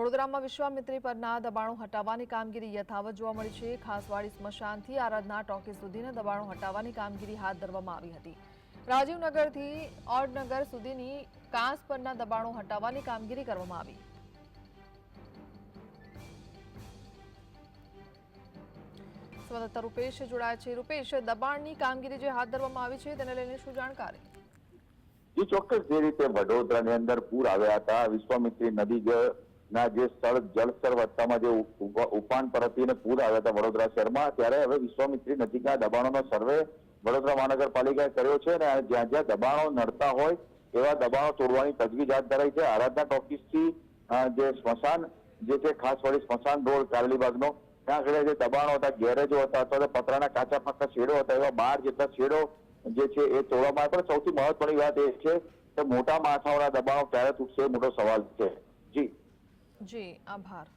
વડોદરામાં વિશ્વામિત્રી પરના દબાણો હટાવવાની કામગીરી યથાવત જોવા મળી છે। ખાસવાડી સ્મશાનથી આરાધના ટોકીઝ સુધીના દબાણો હટાવવાની કામગીરી હાથ ધરવામાં આવી હતી। રાજીવનગરથી ઓડનગર સુધીની કાંસ પરના દબાણો હટાવવાની કામગીરી કરવામાં આવી। સંવાદદાતા રૂપેશ જોડાયા છે। રૂપેશ, દબાણની કામગીરી જે હાથ ધરવામાં આવી છે તેને લઈને શું જાણકારી? જે ચોક્કસ જે રીતે વડોદરાની અંદર પૂર આવ્યા હતા, વિશ્વામિત્રી નદી ના જે સ્થળ જળસ્તર વધતામાં જે ઉફાન પર હતી અને પૂર આવ્યા હતા વડોદરા શહેરમાં, ત્યારે હવે વિશ્વામિત્રી નદીના દબાણોનો સર્વે વડોદરા મહાનગરપાલિકાએ કર્યો છે અને જ્યાં જ્યાં દબાણો નડતા હોય એવા દબાણો તોડવાની તજવીજ હાથ ધરાઈ છે। આરાધના ટોકીઝથી જે સ્મશાન જે છે ખાસવાડી સ્મશાન રોડ કારેલીબાગનો, ત્યાં આગળ જે દબાણો હતા, ગેરેજો હતા અથવા તો પતરાના કાચા પાકા શેડો હતા, એવા 12 જેટલા શેડો જે છે એ તોડવામાં આવ્યા। પણ સૌથી મહત્વની વાત એ છે કે મોટા માથાઓના દબાણો ક્યારે તૂટશે એ મોટો સવાલ છે। જી આભાર।